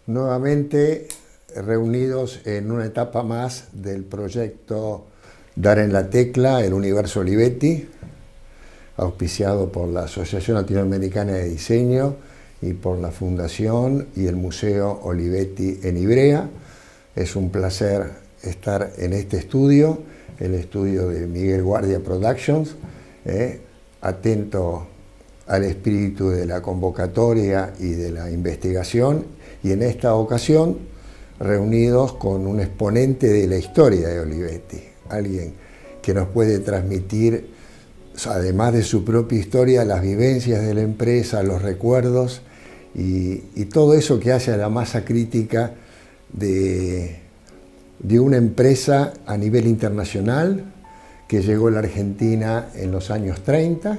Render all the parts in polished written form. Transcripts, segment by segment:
nuevamente reunidos en una etapa más del proyecto Dar en la Tecla, el Universo Olivetti, auspiciado por la Asociación Latinoamericana de Diseño y por la Fundación y el Museo Olivetti en Ivrea. Es un placer estar en este estudio, el estudio de Miguel Guardia Productions, atento al espíritu de la convocatoria y de la investigación, y en esta ocasión reunidos con un exponente de la historia de Olivetti, alguien que nos puede transmitir, además de su propia historia, las vivencias de la empresa, los recuerdos y todo eso que hace a la masa crítica de una empresa a nivel internacional que llegó a la Argentina en los años 30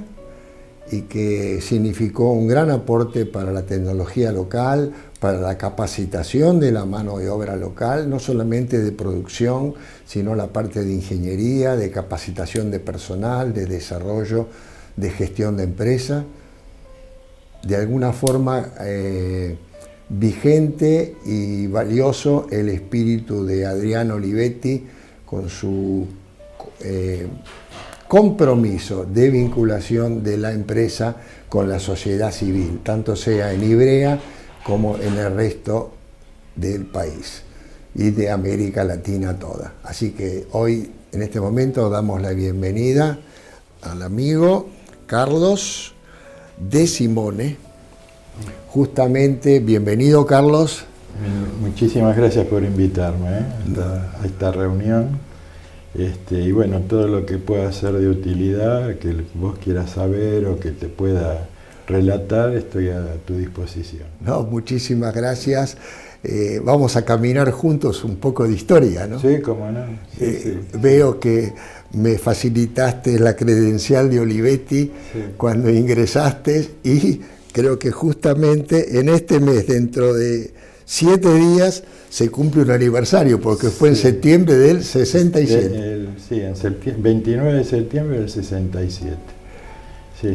y que significó un gran aporte para la tecnología local, para la capacitación de la mano de obra local, no solamente de producción, sino la parte de ingeniería, de capacitación de personal, de desarrollo, de gestión de empresa. De alguna forma vigente y valioso el espíritu de Adriano Olivetti con su compromiso de vinculación de la empresa con la sociedad civil, tanto sea en Ivrea como en el resto del país y de América Latina toda. Así que hoy, en este momento, damos la bienvenida al amigo Carlos De Simone. Justamente, bienvenido Carlos. Muchísimas gracias por invitarme a esta reunión. Y bueno, todo lo que pueda ser de utilidad, que vos quieras saber o que te pueda relatar, estoy a tu disposición. No, muchísimas gracias. Vamos a caminar juntos un poco de historia, ¿no? Sí, cómo no. Sí. Veo que me facilitaste la credencial de Olivetti cuando ingresaste y creo que justamente en este mes, dentro de 7 días, se cumple un aniversario, porque fue en septiembre del 67. Sí, en 29 de septiembre del 67. Sí.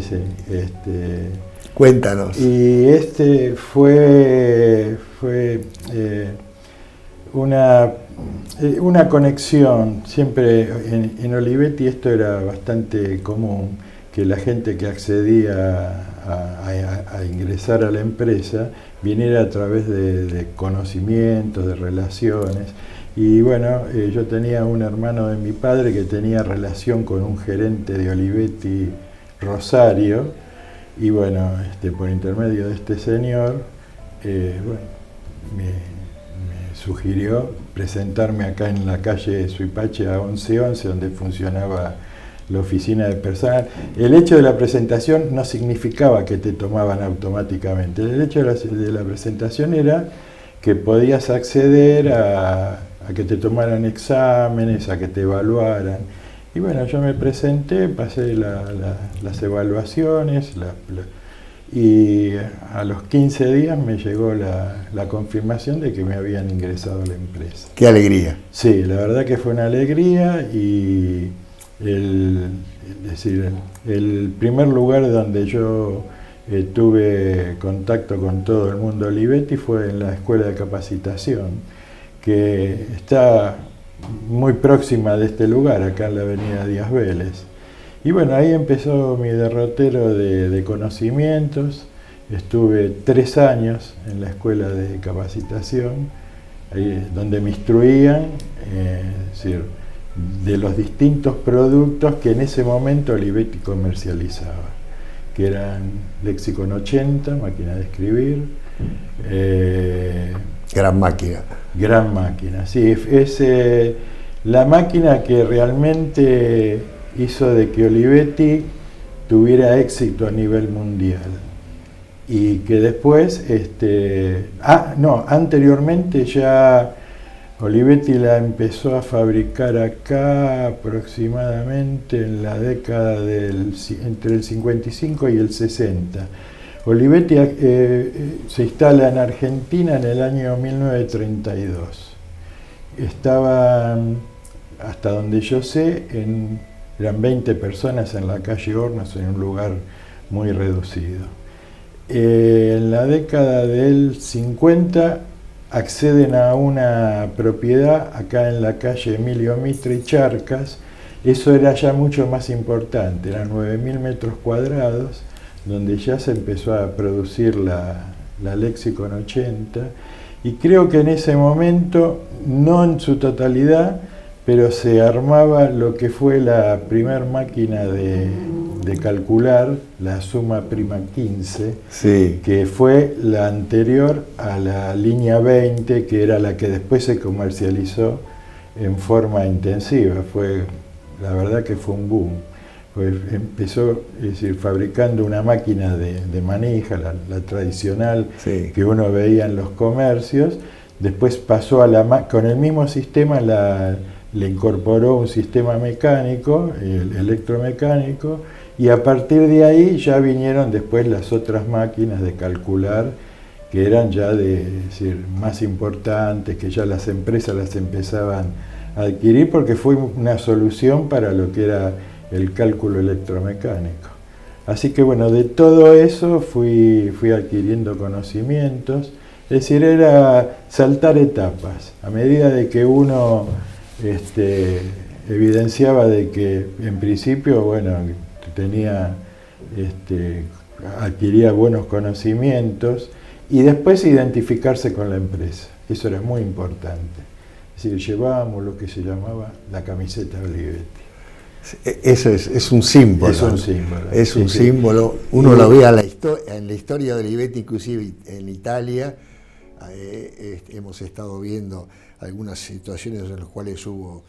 Cuéntanos. Y fue una conexión. Siempre en Olivetti esto era bastante común, que la gente que accedía a ingresar a la empresa viniera a través de conocimientos, de relaciones. Y bueno, yo tenía un hermano de mi padre que tenía relación con un gerente de Olivetti, Rosario, y bueno, por intermedio de este señor, me sugirió presentarme acá en la calle Suipache a 1111, donde funcionaba la oficina de personal. El hecho de la presentación no significaba que te tomaban automáticamente. El hecho de la presentación era que podías acceder a que te tomaran exámenes, a que te evaluaran. Y bueno, yo me presenté, pasé las evaluaciones y a los 15 días me llegó la confirmación de que me habían ingresado a la empresa. ¡Qué alegría! Sí, la verdad que fue una alegría. Y el primer lugar donde yo tuve contacto con todo el mundo Olivetti fue en la escuela de capacitación, que está muy próxima de este lugar, acá en la avenida Díaz Vélez. Y bueno, ahí empezó mi derrotero de conocimientos. Estuve 3 años en la escuela de capacitación, ahí donde me instruían, de los distintos productos que en ese momento Olivetti comercializaba, que eran Lexicon 80, máquina de escribir. Gran máquina. Gran máquina, sí. Es la máquina que realmente hizo de que Olivetti tuviera éxito a nivel mundial. Y que después, anteriormente ya Olivetti la empezó a fabricar acá aproximadamente en la década entre el 55 y el 60. Olivetti se instala en Argentina en el año 1932. Estaban, hasta donde yo sé, eran 20 personas en la calle Hornos, en un lugar muy reducido. En la década del 50 acceden a una propiedad acá en la calle Emilio Mitre y Charcas. Eso era ya mucho más importante, eran 9.000 metros cuadrados, donde ya se empezó a producir la Lexicon 80, y creo que en ese momento, no en su totalidad, pero se armaba lo que fue la primer máquina de calcular, la Suma Prima 15, sí, que fue la anterior a la línea 20, que era la que después se comercializó en forma intensiva. La verdad que fue un boom. Pues empezó, es decir, fabricando una máquina de manija, la tradicional, sí, que uno veía en los comercios. Después pasó con el mismo sistema, le incorporó un sistema mecánico, electromecánico, y a partir de ahí ya vinieron después las otras máquinas de calcular, que eran ya es decir, más importantes, que ya las empresas las empezaban a adquirir, porque fue una solución para lo que era el cálculo electromecánico. Así que bueno, de todo eso fui adquiriendo conocimientos. Es decir, era saltar etapas. A medida de que uno evidenciaba de que en principio, bueno, adquiría buenos conocimientos, y después identificarse con la empresa. Eso era muy importante. Es decir, llevábamos lo que se llamaba la camiseta de Olivetti. Eso es un símbolo. Es un símbolo. Es sí, un sí. símbolo. Uno lo ve en la historia de Olivetti, inclusive en Italia. Hemos estado viendo algunas situaciones en las cuales hubo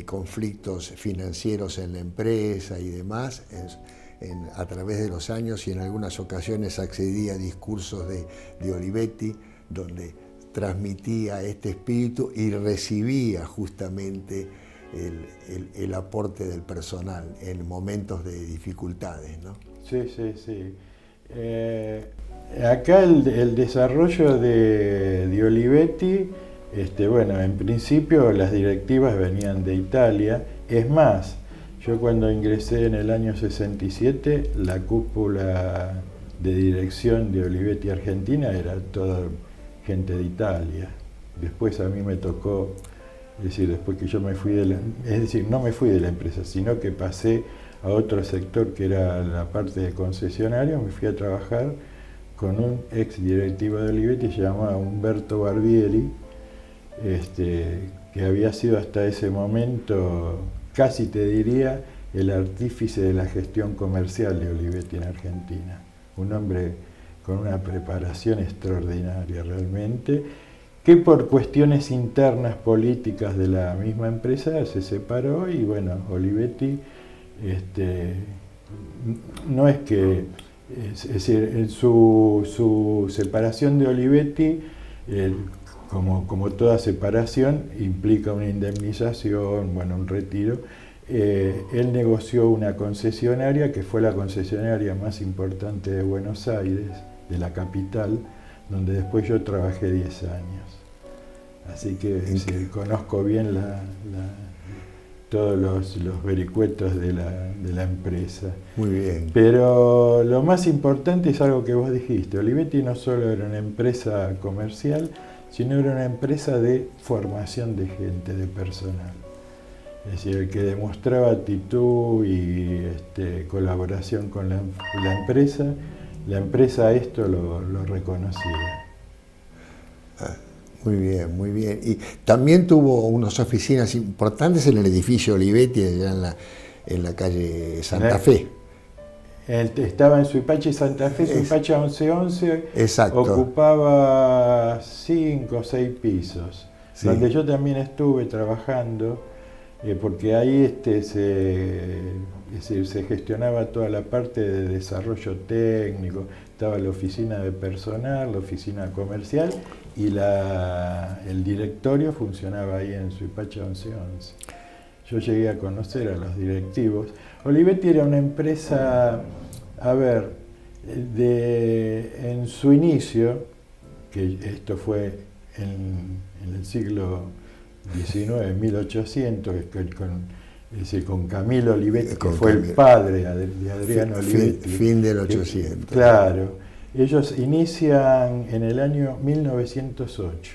conflictos financieros en la empresa y demás a través de los años, y en algunas ocasiones accedía a discursos de Olivetti donde transmitía este espíritu y recibía justamente el aporte del personal en momentos de dificultades, ¿no? Sí, sí, sí. Acá el desarrollo de Olivetti, bueno, en principio las directivas venían de Italia. Es más, yo cuando ingresé en el año 67, la cúpula de dirección de Olivetti Argentina era toda gente de Italia. Después a mí me tocó, es decir, después que yo me fui no me fui de la empresa, sino que pasé a otro sector que era la parte de concesionario. Me fui a trabajar con un ex directivo de Olivetti, se llamaba Humberto Barbieri, que había sido hasta ese momento, casi te diría, el artífice de la gestión comercial de Olivetti en Argentina. Un hombre con una preparación extraordinaria realmente, que por cuestiones internas políticas de la misma empresa se separó, y bueno, Olivetti, no es que, es decir, en su separación de Olivetti, como toda separación, implica una indemnización, bueno, un retiro. Él negoció una concesionaria que fue la concesionaria más importante de Buenos Aires, de la capital, donde después yo trabajé 10 años. Así que conozco bien todos los vericuetos de la empresa. Muy bien. Pero lo más importante es algo que vos dijiste. Olivetti no solo era una empresa comercial, sino era una empresa de formación de gente, de personal. Es decir, el que demostraba actitud y colaboración con la empresa esto lo reconocía. Muy bien, muy bien. Y también tuvo unas oficinas importantes en el edificio Olivetti, allá en la calle Santa Fe. Estaba en Suipacha y Santa Fe, Suipacha 1111. Exacto. Ocupaba 5 o 6 pisos, sí, donde yo también estuve trabajando, porque ahí se gestionaba toda la parte de desarrollo técnico. Estaba la oficina de personal, la oficina comercial, y el directorio funcionaba ahí en Suipacha 1111. Yo llegué a conocer a los directivos. Olivetti era una empresa, en su inicio, que esto fue en el siglo XIX, 1800, con Camilo Olivetti, que fue el padre de Adriano Olivetti. Fin del 800. Claro. Ellos inician en el año 1908.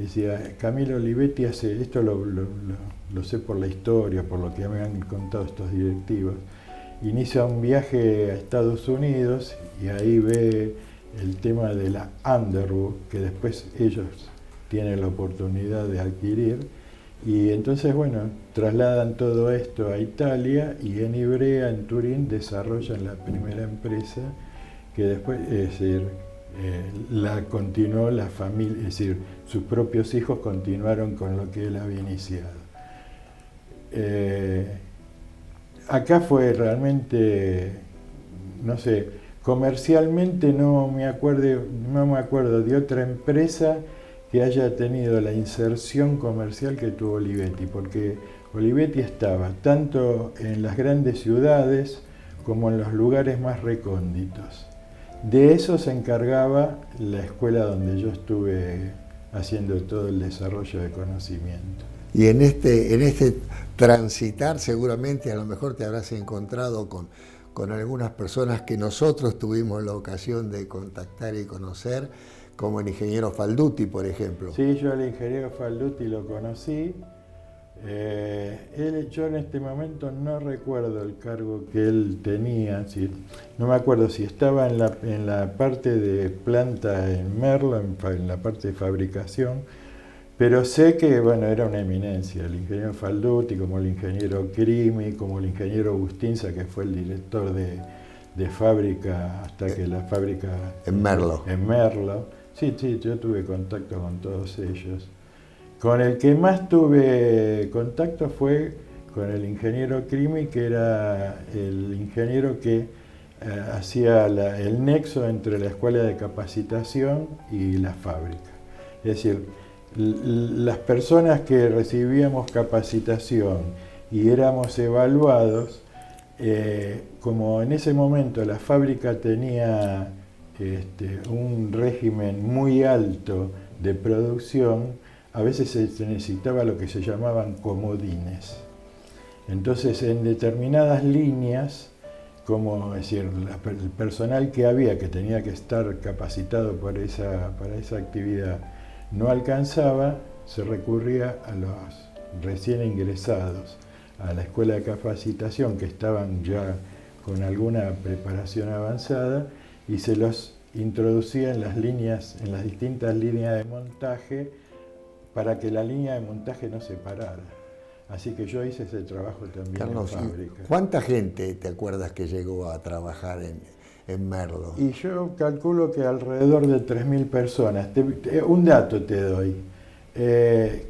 Decía, Camilo Olivetti hace, esto lo sé por la historia, por lo que me han contado estos directivos, inicia un viaje a Estados Unidos y ahí ve el tema de la Underwood, que después ellos tienen la oportunidad de adquirir, y entonces, bueno, trasladan todo esto a Italia y en Ivrea, en Turín, desarrollan la primera empresa que después, es decir, la continuó la familia, es decir, sus propios hijos continuaron con lo que él había iniciado. Acá fue realmente, no sé, comercialmente no me acuerdo de otra empresa que haya tenido la inserción comercial que tuvo Olivetti, porque Olivetti estaba tanto en las grandes ciudades como en los lugares más recónditos. De eso se encargaba la escuela donde yo estuve haciendo todo el desarrollo de conocimiento. Y en este transitar seguramente a lo mejor te habrás encontrado con algunas personas que nosotros tuvimos la ocasión de contactar y conocer, como el ingeniero Falduti, por ejemplo. Sí, yo al ingeniero Falduti lo conocí. Yo en este momento no recuerdo el cargo que él tenía, no me acuerdo si estaba en la parte de planta en Merlo, en la parte de fabricación, pero sé que bueno, era una eminencia, el ingeniero Falduti, como el ingeniero Crimi, como el ingeniero Bustinza, que fue el director de fábrica hasta que la fábrica... En Merlo. En Merlo. Sí, yo tuve contacto con todos ellos. Con el que más tuve contacto fue con el ingeniero Crimi, que era el ingeniero que hacía el nexo entre la escuela de capacitación y la fábrica. Es decir, las personas que recibíamos capacitación y éramos evaluados, como en ese momento la fábrica tenía un régimen muy alto de producción, a veces se necesitaba lo que se llamaban comodines. Entonces, en determinadas líneas, como es decir, el personal que había, que tenía que estar capacitado para esa actividad, no alcanzaba, se recurría a los recién ingresados a la escuela de capacitación, que estaban ya con alguna preparación avanzada, y se los introducía en las distintas líneas de montaje, para que la línea de montaje no se parara. Así que yo hice ese trabajo también, Carlos, en fábrica. ¿Cuánta gente te acuerdas que llegó a trabajar en Merlo? Y yo calculo que alrededor de 3.000 personas. Un dato te doy.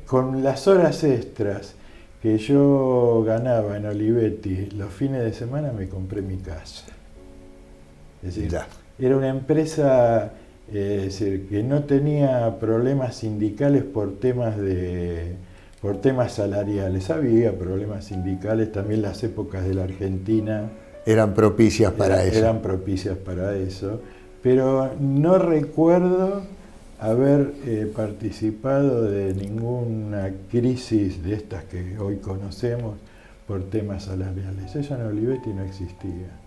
Con las horas extras que yo ganaba en Olivetti los fines de semana, me compré mi casa. Es decir, era una empresa... es decir, que no tenía problemas sindicales por temas salariales. Había problemas sindicales, también las épocas de la Argentina eran propicias para eso. Eran propicias para eso, pero no recuerdo haber participado de ninguna crisis de estas que hoy conocemos por temas salariales. Eso en Olivetti no existía.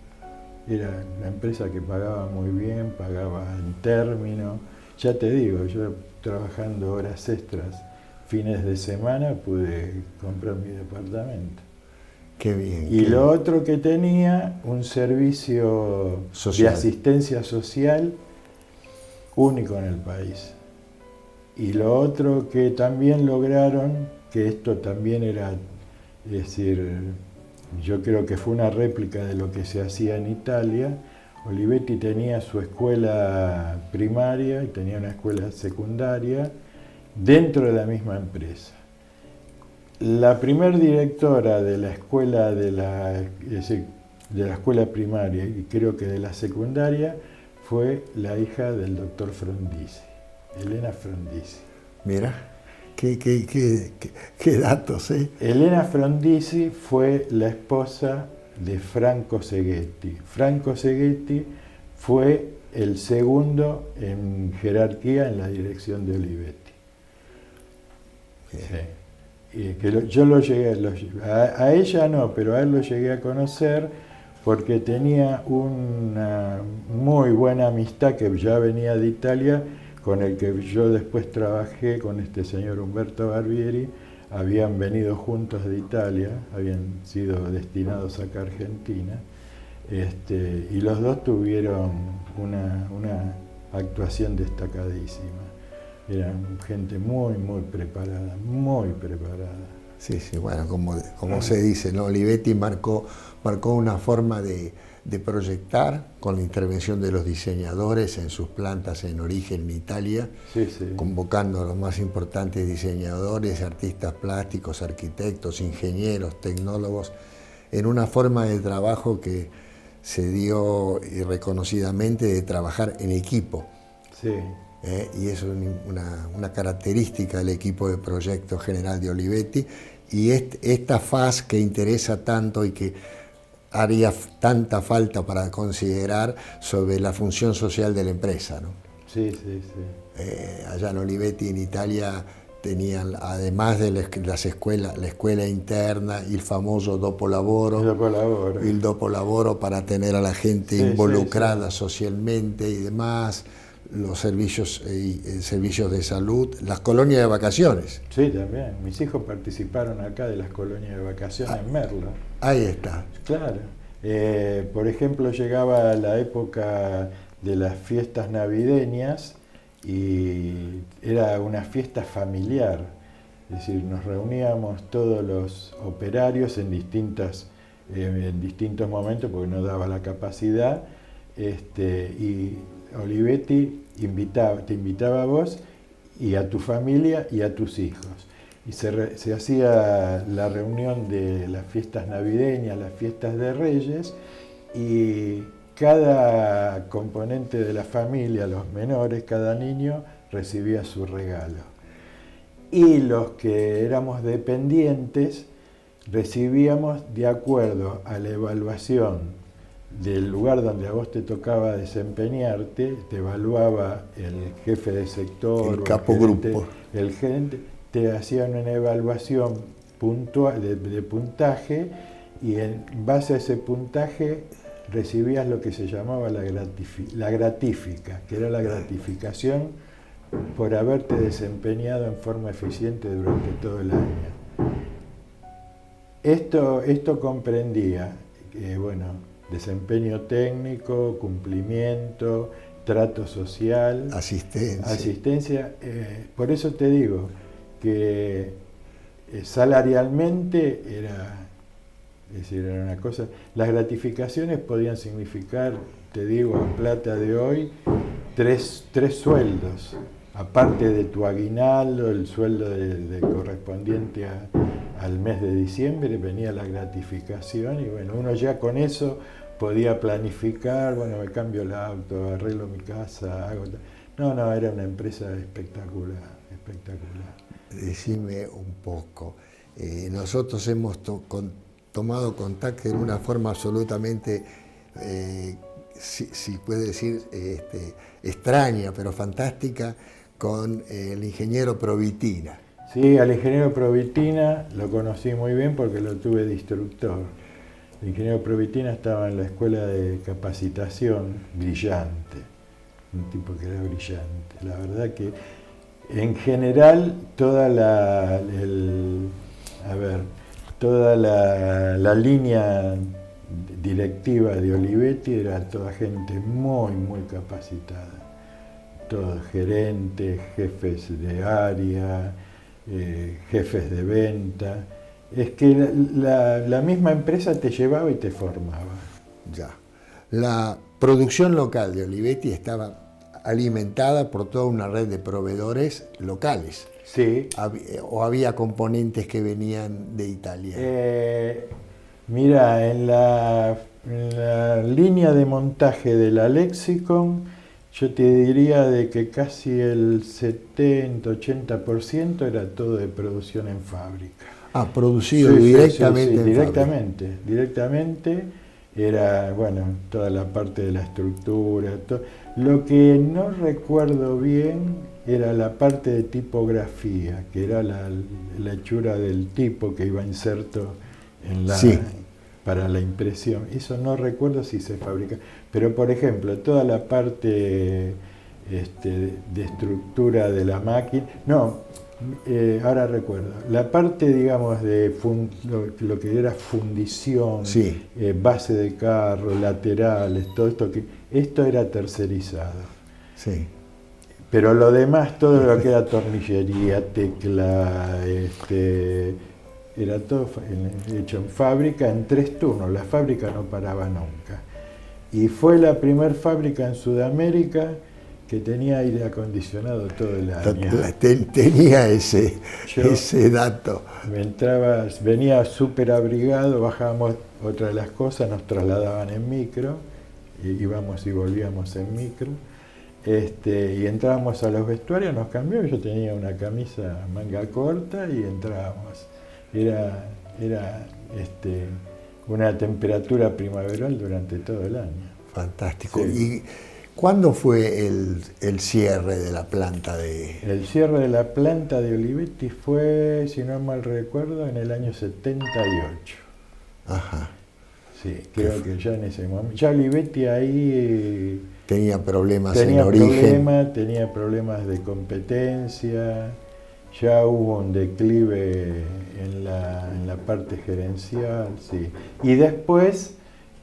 Era una empresa que pagaba muy bien, pagaba en término. Ya te digo, yo trabajando horas extras, fines de semana, pude comprar mi departamento. Qué bien. Y lo otro que tenía, un servicio social, de asistencia social único en el país. Y lo otro que también lograron, que esto también era, es decir, yo creo que fue una réplica de lo que se hacía en Italia. Olivetti tenía su escuela primaria y tenía una escuela secundaria dentro de la misma empresa. La primer directora de la escuela de la escuela primaria y creo que de la secundaria fue la hija del doctor Frondizi, Elena Frondizi. Mira. Qué datos, ¿eh? Elena Frondizi fue la esposa de Franco Seghetti. Franco Seghetti fue el segundo en jerarquía en la dirección de Olivetti. Sí. Y que yo lo llegué, a ella no, pero a él lo llegué a conocer porque tenía una muy buena amistad que ya venía de Italia con el que yo después trabajé, con este señor Humberto Barbieri, habían venido juntos de Italia, habían sido destinados acá a Argentina, y los dos tuvieron una actuación destacadísima. Eran gente muy, muy preparada, muy preparada. Sí, sí, bueno, como se dice, ¿no? Olivetti marcó una forma de proyectar con la intervención de los diseñadores en sus plantas en origen en Italia, Sí, sí. convocando a los más importantes diseñadores, artistas plásticos, arquitectos, ingenieros, tecnólogos, en una forma de trabajo que se dio reconocidamente de trabajar en equipo. Sí. Y eso es una característica del equipo de proyecto general de Olivetti, y esta faz que interesa tanto y que haría tanta falta para considerar sobre la función social de la empresa, ¿no? Sí, sí, sí. Allá en Olivetti, en Italia, tenían, además de las escuelas, la escuela interna y el famoso dopolavoro, el dopolavoro para tener a la gente involucrada socialmente y demás, los servicios de salud, las colonias de vacaciones. Sí, también. Mis hijos participaron acá de las colonias de vacaciones en Merlo. Ahí está. Claro. Por ejemplo, llegaba la época de las fiestas navideñas y era una fiesta familiar. Es decir, nos reuníamos todos los operarios en distintos momentos porque no daba la capacidad, y Olivetti te invitaba a vos y a tu familia y a tus hijos. Y se hacía la reunión de las fiestas navideñas, las fiestas de Reyes, y cada componente de la familia, los menores, cada niño recibía su regalo. Y los que éramos dependientes recibíamos, de acuerdo a la evaluación del lugar donde a vos te tocaba desempeñarte, te evaluaba el jefe de sector, el capo grupo, el gerente, te hacían una evaluación puntual de puntaje, y en base a ese puntaje recibías lo que se llamaba la gratífica, que era la gratificación por haberte desempeñado en forma eficiente durante todo el año. Esto comprendía, desempeño técnico, cumplimiento, trato social, asistencia. Por eso te digo que salarialmente era una cosa. Las gratificaciones podían significar, te digo, en plata de hoy, tres sueldos. Aparte de tu aguinaldo, el sueldo correspondiente al mes de diciembre, venía la gratificación, y uno ya con eso podía planificar, me cambio el auto, arreglo mi casa, No, era una empresa espectacular. Decime un poco, nosotros hemos tomado contacto de una forma absolutamente, si puede decir, extraña, pero fantástica, con el ingeniero Provitina. Sí, al ingeniero Provitina lo conocí muy bien porque lo tuve de instructor. El ingeniero Provitina estaba en la escuela de capacitación, brillante, un tipo que era brillante. La verdad que en general toda la línea directiva de Olivetti era toda gente muy, muy capacitada. Todos gerentes, jefes de área, jefes de venta. Es que la misma empresa te llevaba y te formaba. Ya. La producción local de Olivetti estaba alimentada por toda una red de proveedores locales. Sí. ¿O había componentes que venían de Italia? Mira, en la línea de montaje de la Lexicon, yo te diría de que casi el 70-80% era todo de producción en fábrica. Ah, producido directamente. Sí, directamente era, toda la parte de la estructura. Lo que no recuerdo bien era la parte de tipografía, que era la hechura del tipo que iba inserto en para la impresión. Eso no recuerdo si se fabrica. Pero, por ejemplo, toda la parte de estructura de la máquina. No, ahora recuerdo, la parte, digamos, de lo que era fundición, Sí. base de carro, laterales, todo esto, esto era tercerizado. Sí. Pero lo demás, todo lo que era tornillería, tecla, era todo hecho en fábrica en 3 turnos. La fábrica no paraba nunca. Y fue la primera fábrica en Sudamérica que tenía aire acondicionado todo el año. Tenía ese dato. Venía súper abrigado, bajábamos, otra de las cosas, nos trasladaban en micro, íbamos y volvíamos en micro, y entrábamos a los vestuarios, nos cambió, yo tenía una camisa manga corta y entrábamos. Era una temperatura primaveral durante todo el año. Fantástico. Sí. ¿Y cuándo fue el cierre de la planta de...? El cierre de la planta de Olivetti fue, si no mal recuerdo, en el año 78. Ajá. Sí, creo que ya en ese momento. Ya Olivetti ahí tenía problemas en origen. Tenía problemas de competencia, ya hubo un declive en la parte gerencial, sí. Y después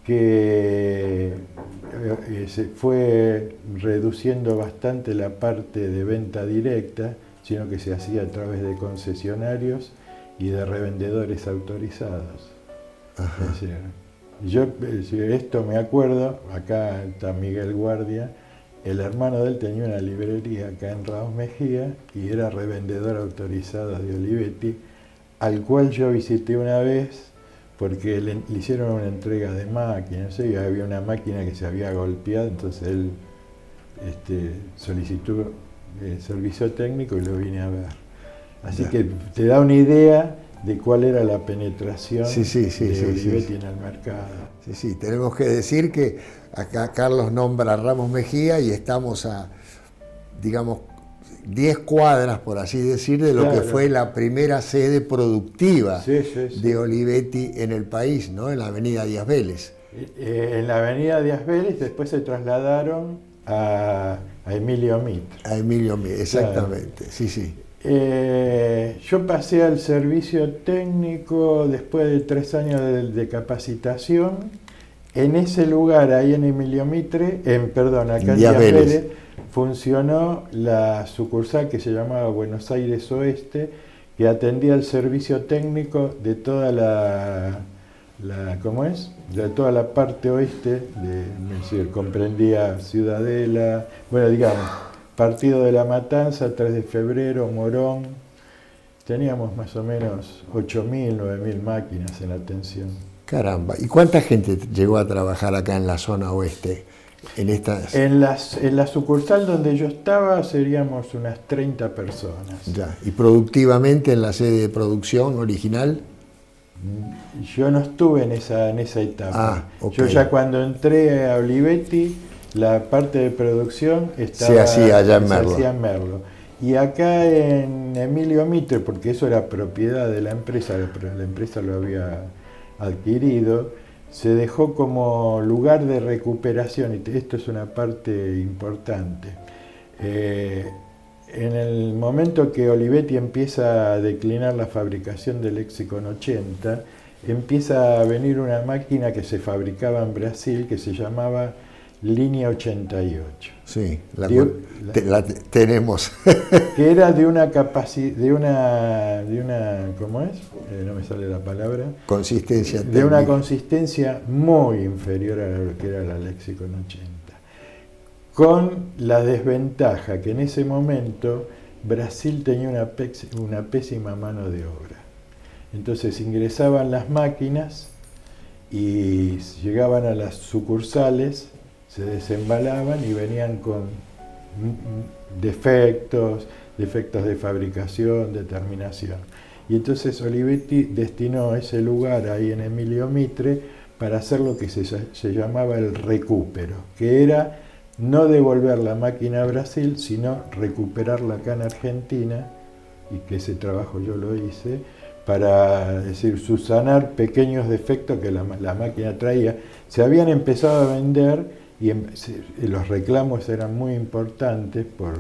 que se fue reduciendo bastante la parte de venta directa, sino que se hacía a través de concesionarios y de revendedores autorizados. Ajá. Es decir, yo esto me acuerdo, acá está Miguel Guardia, el hermano de él tenía una librería acá en Ramos Mejía y era revendedor autorizado de Olivetti, al cual yo visité una vez porque le hicieron una entrega de máquinas, y había una máquina que se había golpeado, entonces él solicitó servicio técnico y lo vine a ver. Así que te da una idea de cuál era la penetración de Olivetti en el mercado. Sí, sí, tenemos que decir que acá Carlos nombra a Ramos Mejía y estamos a, digamos, 10 cuadras, por así decir, de lo que fue la primera sede productiva de Olivetti en el país, ¿no? En la avenida Díaz Vélez. En la avenida Díaz Vélez, después se trasladaron a Emilio Mitre. A Emilio Mitre, exactamente, sí, sí. Yo pasé al servicio técnico después de 3 años de capacitación. En ese lugar, ahí en Emilio Mitre, acá en Díaz Vélez, funcionó la sucursal que se llamaba Buenos Aires Oeste, que atendía el servicio técnico de toda de toda la parte oeste, es decir, comprendía Ciudadela, bueno, digamos, Partido de la Matanza, 3 de Febrero, Morón. Teníamos más o menos 8.000, 9.000 máquinas en atención. Caramba, ¿y cuánta gente llegó a trabajar acá en la zona oeste? En la sucursal donde yo estaba seríamos unas 30 personas. Ya, ¿y productivamente en la sede de producción original? Yo no estuve en esa etapa. Okay. Yo ya cuando entré a Olivetti, la parte de producción se hacía allá en Merlo. Se hacía en Merlo. Y acá en Emilio Mitre, porque eso era propiedad de la empresa, pero la empresa lo había adquirido, se dejó como lugar de recuperación, y esto es una parte importante. En el momento que Olivetti empieza a declinar la fabricación del Lexicon 80, empieza a venir una máquina que se fabricaba en Brasil que se llamaba Línea 88. Sí, la tenemos. Que era de una capacidad, ¿cómo es? No me sale la palabra. Consistencia técnica. De una consistencia muy inferior a lo que era la Lexicon 80. Con la desventaja que en ese momento Brasil tenía una pésima mano de obra. Entonces ingresaban las máquinas y llegaban a las sucursales, se desembalaban y venían con defectos de fabricación, de terminación. Y entonces Olivetti destinó ese lugar ahí en Emilio Mitre para hacer lo que se llamaba el recupero, que era no devolver la máquina a Brasil, sino recuperarla acá en Argentina, y que ese trabajo yo lo hice, para subsanar pequeños defectos que la máquina traía. Se habían empezado a vender y los reclamos eran muy importantes por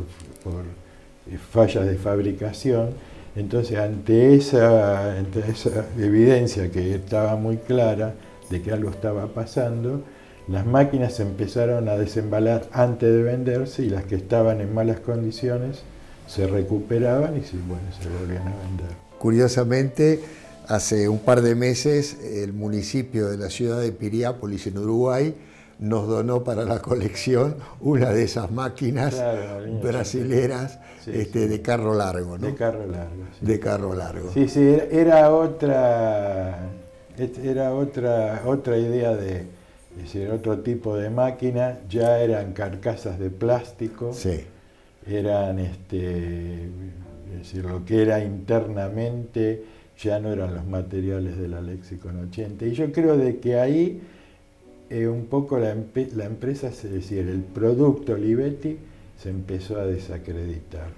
fallas de fabricación. Entonces, ante esa evidencia que estaba muy clara de que algo estaba pasando, las máquinas se empezaron a desembalar antes de venderse, y las que estaban en malas condiciones se recuperaban y se volvían a vender. Curiosamente, hace un par de meses el municipio de la ciudad de Piriápolis, en Uruguay, nos donó para la colección una de esas máquinas, claro, brasileras, sí, de carro largo, ¿no? De carro largo. Sí. De carro largo. Sí, sí, era otra idea es decir, otro tipo de máquina. Ya eran carcasas de plástico, sí. Eran, es decir, lo que era internamente ya no eran los materiales de la Lexicon 80. Y yo creo de que ahí un poco la empresa, es decir, el producto Olivetti se empezó a desacreditar.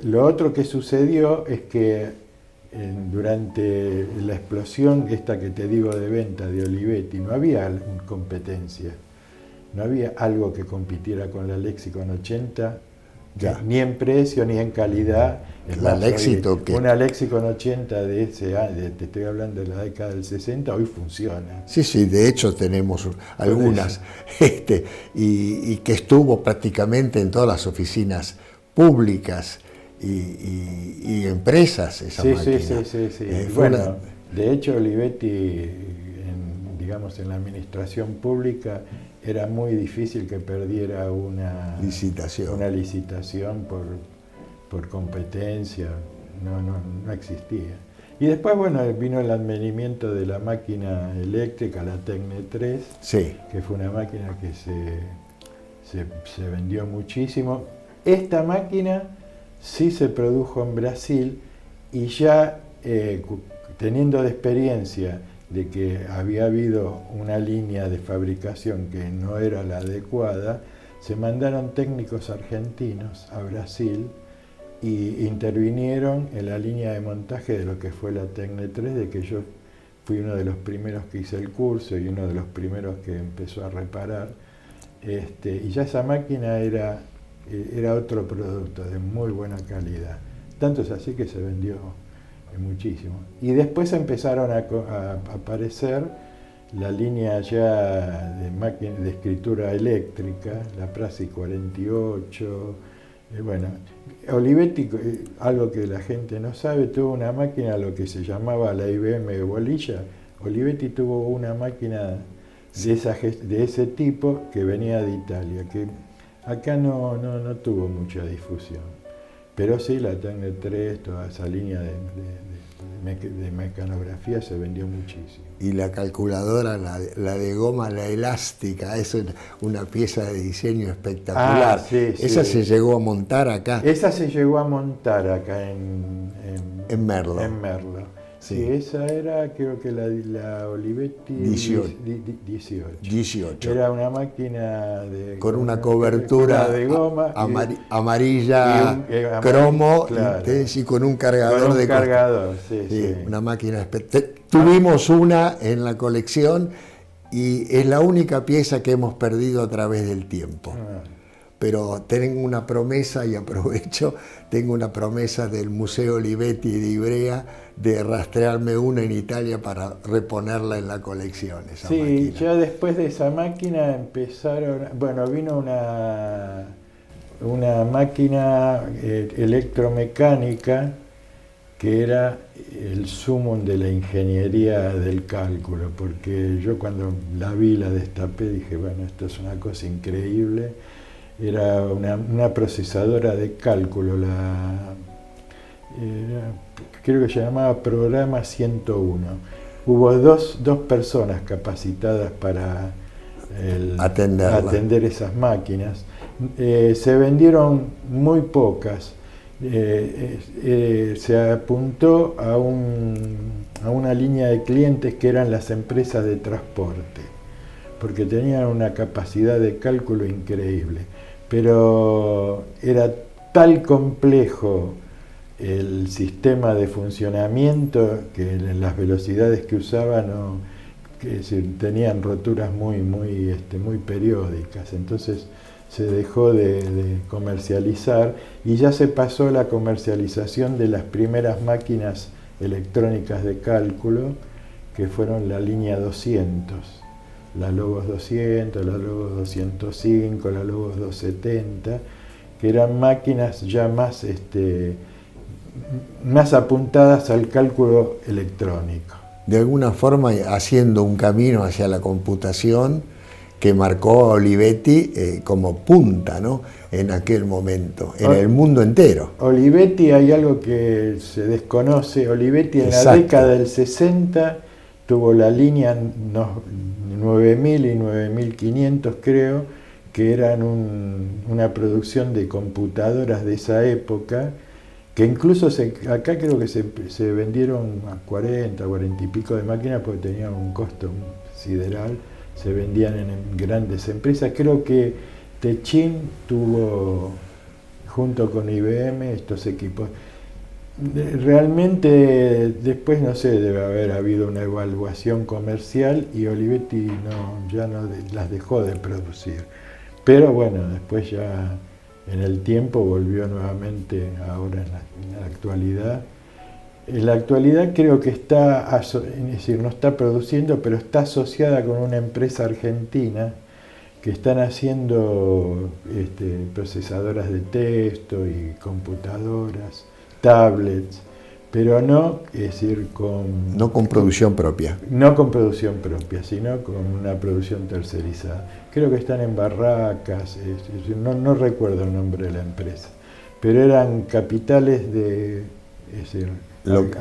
Lo otro que sucedió es que durante la explosión esta que te digo de venta de Olivetti, no había competencia, no había algo que compitiera con la Lexicon 80, ni en precio ni en calidad. Una Lexicon 80 de ese año, te estoy hablando de la década del 60, hoy funciona. Sí, sí, de hecho tenemos algunas, y que estuvo prácticamente en todas las oficinas públicas y empresas esa máquina. Sí. Bueno, de hecho Olivetti, digamos, en la administración pública, era muy difícil que perdiera una licitación por competencia, no existía. Y después, bueno, vino el advenimiento de la máquina eléctrica, la Tecne 3, sí, que fue una máquina que se vendió muchísimo. Esta máquina sí se produjo en Brasil, y ya teniendo de experiencia de que había habido una línea de fabricación que no era la adecuada, se mandaron técnicos argentinos a Brasil y intervinieron en la línea de montaje de lo que fue la Tecne 3, de que yo fui uno de los primeros que hice el curso y uno de los primeros que empezó a reparar. Y ya esa máquina era otro producto de muy buena calidad. Tanto es así que se vendió muchísimo. Y después empezaron a aparecer la línea ya de máquina de escritura eléctrica, la Prasi 48. Bueno, Olivetti, algo que la gente no sabe, tuvo una máquina, lo que se llamaba la IBM Bolilla. Olivetti tuvo una máquina de ese tipo que venía de Italia, que acá no tuvo mucha difusión. Pero sí, la Tecne 3, toda esa línea de mecanografía se vendió muchísimo. Y la calculadora, la de goma, la elástica, es una pieza de diseño espectacular. Esa se llegó a montar acá. Esa se llegó a montar acá en Merlo. En Merlo. Sí, esa era, creo que la Olivetti 18. Era una máquina con una cobertura de goma amarilla, cromo, claro, y con un cargador sí. Una máquina espectacular. Tuvimos una en la colección y es la única pieza que hemos perdido a través del tiempo. Pero tengo una promesa, y aprovecho, tengo una promesa del Museo Olivetti de Ivrea de rastrearme una en Italia para reponerla en la colección. Esa máquina. Ya después de esa máquina vino una máquina electromecánica que era el sumum de la ingeniería del cálculo, porque yo cuando la vi, la destapé, dije, bueno, esto es una cosa increíble. Era una procesadora de cálculo, creo que se llamaba Programa 101. Hubo dos personas capacitadas para atender esas máquinas. Se vendieron muy pocas. Se apuntó a una línea de clientes que eran las empresas de transporte, porque tenían una capacidad de cálculo increíble. Pero era tan complejo el sistema de funcionamiento que las velocidades que usaba que tenían roturas muy periódicas. Entonces se dejó de comercializar y ya se pasó a la comercialización de las primeras máquinas electrónicas de cálculo, que fueron la línea 200, la Logos 200, la Logos 205, la Logos 270, que eran máquinas ya más apuntadas al cálculo electrónico. De alguna forma haciendo un camino hacia la computación que marcó a Olivetti como punta, ¿no?, en aquel momento, en el mundo entero. Olivetti, hay algo que se desconoce. Olivetti en la década del 60 tuvo la línea 9000 y 9500, creo, que eran una producción de computadoras de esa época, que incluso acá creo que se vendieron a 40 y pico de máquinas porque tenían un costo sideral, se vendían en grandes empresas. Creo que Techin tuvo, junto con IBM, estos equipos. Realmente después, no sé, debe haber habido una evaluación comercial y Olivetti ya no las dejó de producir. Pero bueno, después ya en el tiempo volvió nuevamente, ahora en la actualidad. En la actualidad creo que está, es decir, no está produciendo, pero está asociada con una empresa argentina que están haciendo procesadoras de texto y computadoras, tablets, pero no, es decir, no con producción propia. No con producción propia, sino con una producción tercerizada. Creo que están en Barracas, no recuerdo el nombre de la empresa, pero eran capitales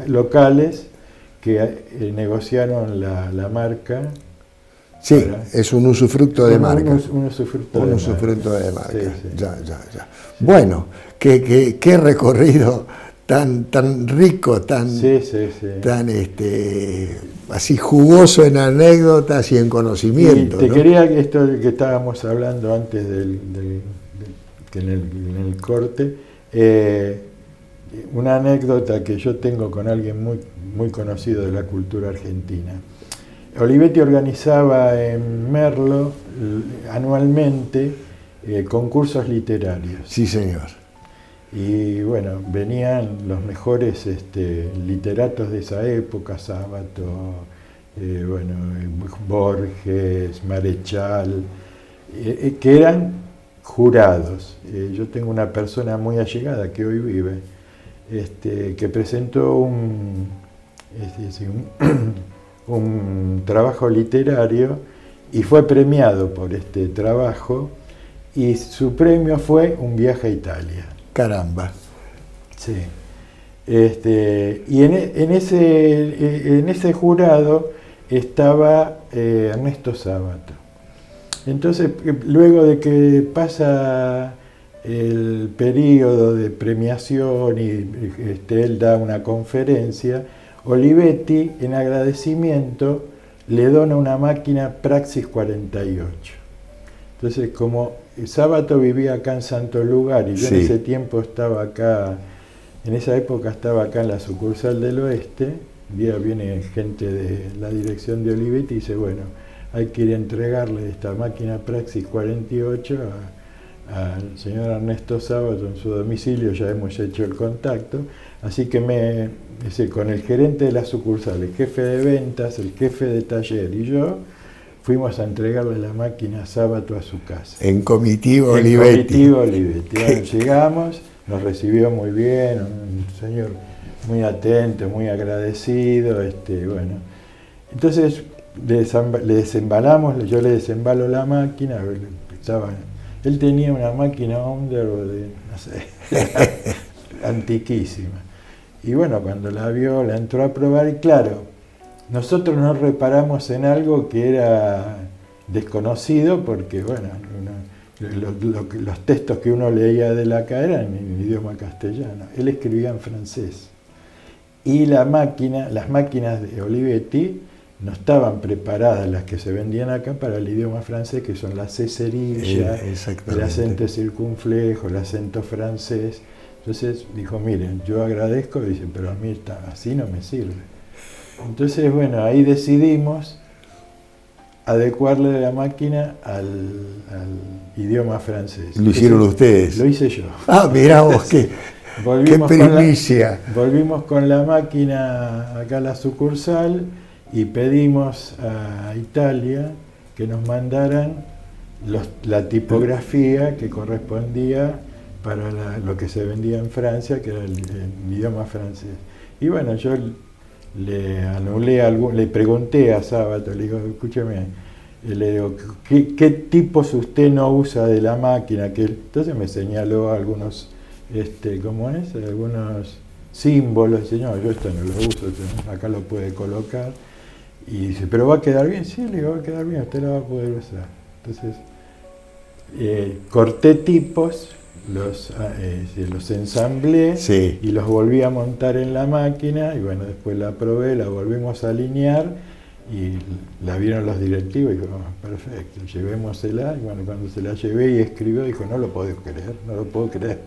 locales que negociaron la marca. Sí, es un usufructo de marca. Un usufructo de marca. Sí, sí. Ya. Bueno, qué recorrido tan rico, tan así jugoso en anécdotas y en conocimiento. Y te quería, esto que estábamos hablando antes que en el corte, una anécdota que yo tengo con alguien muy conocido de la cultura argentina. Olivetti organizaba en Merlo anualmente concursos literarios. Sí, señor. Y bueno, venían los mejores literatos de esa época, Sábato, Borges, Marechal, que eran jurados. Yo tengo una persona muy allegada que hoy vive, que presentó un trabajo literario y fue premiado por este trabajo, y su premio fue un viaje a Italia. Caramba. Sí. Y en ese jurado estaba Ernesto Sábato. Entonces, luego de que pasa el periodo de premiación y él da una conferencia, Olivetti, en agradecimiento, le dona una máquina Praxis 48. Entonces, como Sábato vivía acá en Santo Lugar y yo en ese tiempo estaba acá, en esa época estaba acá en la sucursal del Oeste, un día viene gente de la dirección de Olivetti y dice, bueno, hay que ir a entregarle esta máquina Praxis 48 al señor Ernesto Sábato en su domicilio, ya hemos hecho el contacto, así que con el gerente de la sucursal, el jefe de ventas, el jefe de taller y yo, fuimos a entregarle la máquina a Sábato a su casa. En comitiva Olivetti. Bueno, llegamos, nos recibió muy bien, un señor muy atento, muy agradecido, bueno. Entonces le desembalamos, yo le desembalo la máquina, él tenía una máquina Underwood, no sé, antiquísima. Y bueno, cuando la vio, la entró a probar y claro, nosotros no reparamos en algo que era desconocido porque, bueno, los textos que uno leía de la acá eran en idioma castellano. Él escribía en francés. Y las máquinas de Olivetti no estaban preparadas, las que se vendían acá, para el idioma francés, que son la C cerilla, el acento circunflejo, el acento francés. Entonces dijo, miren, yo agradezco, dice, pero a mí así no me sirve. Entonces, bueno, ahí decidimos adecuarle la máquina al idioma francés. ¿Lo hicieron ustedes? Lo hice yo. Ah, mirá vos, qué primicia. Volvimos con la máquina acá a la sucursal y pedimos a Italia que nos mandaran la tipografía que correspondía para lo que se vendía en Francia, que era el idioma francés. Y bueno, yo le anulé le pregunté a Sábato, le digo, escúcheme, le digo, ¿qué tipos usted no usa de la máquina? Entonces me señaló algunos, ¿cómo es? Algunos símbolos, dice, no, yo esto no lo uso, acá lo puede colocar. Y dice, ¿pero va a quedar bien? Sí, le digo, va a quedar bien, usted lo va a poder usar. Entonces, corté tipos, los ensamblé, sí, y los volví a montar en la máquina, y bueno, después la probé, la volvimos a alinear, y la vieron los directivos, y dijo, oh, perfecto, llevémosela, y bueno, cuando se la llevé y escribió, dijo, no lo puedo creer, no lo puedo creer.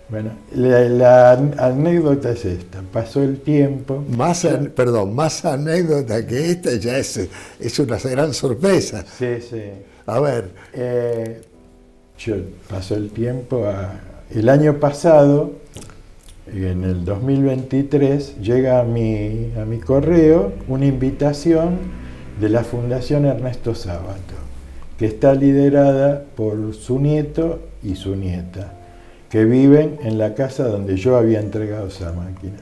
Bueno, la anécdota es esta, pasó el tiempo. Más anécdota que esta ya es una gran sorpresa. Sí, sí. A ver. Pasó el tiempo, el año pasado, en el 2023, llega a mi correo una invitación de la Fundación Ernesto Sábato, que está liderada por su nieto y su nieta, que viven en la casa donde yo había entregado esa máquina.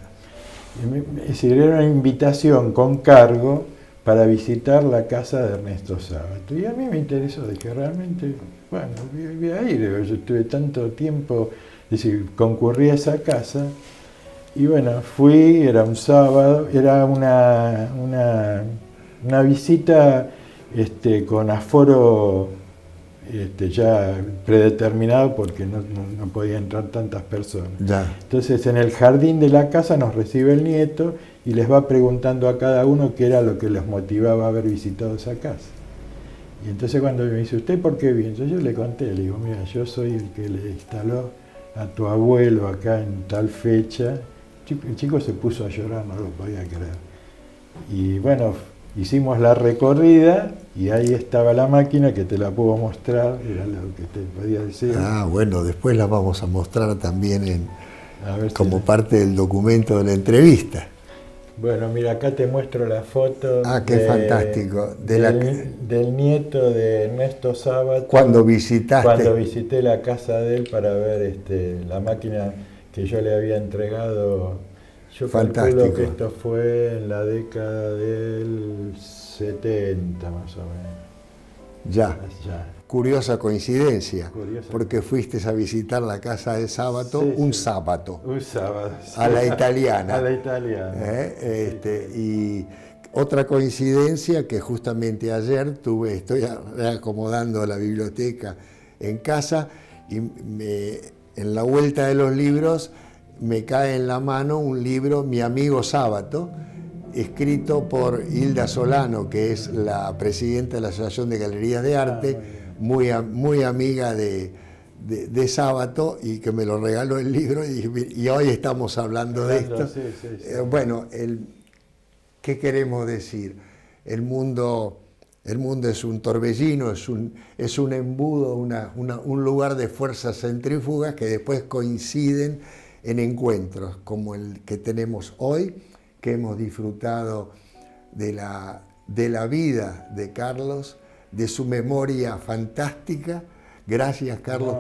Es decir, era una invitación con cargo para visitar la casa de Ernesto Sábato. Y a mí me interesó de que realmente, bueno, voy a ir, yo estuve tanto tiempo, es decir, concurrí a esa casa, y bueno, fui, era un sábado, era una visita con aforo ya predeterminado porque no podía entrar tantas personas. Ya. Entonces en el jardín de la casa nos recibe el nieto y les va preguntando a cada uno qué era lo que les motivaba a haber visitado esa casa. Y entonces cuando me dice, ¿usted por qué viene? Yo le conté, le digo, mira, yo soy el que le instaló a tu abuelo acá en tal fecha. El chico se puso a llorar, no lo podía creer. Y bueno, hicimos la recorrida y ahí estaba la máquina que te la puedo mostrar, era lo que te podía decir. Ah, bueno, después la vamos a mostrar también como parte del documento de la entrevista. Bueno, mira, acá te muestro la foto. Ah, qué fantástico. Del nieto de Ernesto Sábato. Cuando visitaste. Cuando visité la casa de él para ver la máquina que yo le había entregado. Yo calculo que esto fue en la década del 70 más o menos. Ya. Curiosa coincidencia, porque fuiste a visitar la casa de Sábato un sábado. Un sábado. Sí. A la italiana. A la italiana. Y otra coincidencia que justamente ayer estoy reacomodando la biblioteca en casa y en la vuelta de los libros me cae en la mano un libro, Mi amigo Sábato, escrito por Hilda Solano, que es la presidenta de la Asociación de Galerías de Arte, muy amiga de Sábato, y que me lo regaló el libro, y hoy estamos hablando de esto. Sí. Bueno, ¿qué queremos decir? El mundo es un torbellino, es un embudo, un lugar de fuerzas centrífugas que después coinciden en encuentros como el que tenemos hoy, que hemos disfrutado de la vida de Carlos, de su memoria fantástica. Gracias, Carlos,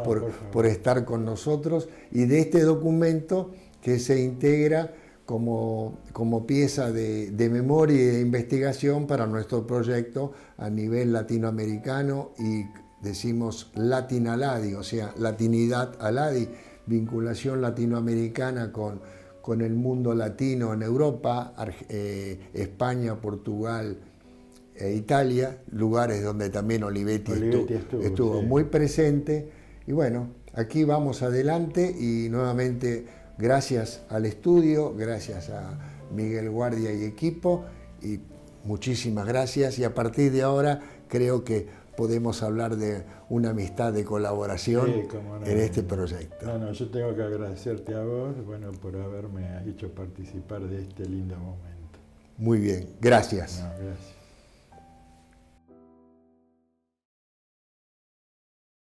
por estar con nosotros, y de este documento que se integra como pieza de memoria y de investigación para nuestro proyecto a nivel latinoamericano, y decimos Latin Aladi, o sea, latinidad Aladi, vinculación latinoamericana con el mundo latino en Europa, España, Portugal e Italia, lugares donde también Olivetti estuvo sí, muy presente. Y bueno, aquí vamos adelante, y nuevamente gracias al estudio, gracias a Miguel Guardia y equipo, y muchísimas gracias. Y a partir de ahora creo que podemos hablar de una amistad de colaboración en este proyecto. No, yo tengo que agradecerte a vos, bueno, por haberme hecho participar de este lindo momento. Muy bien, gracias. Gracias.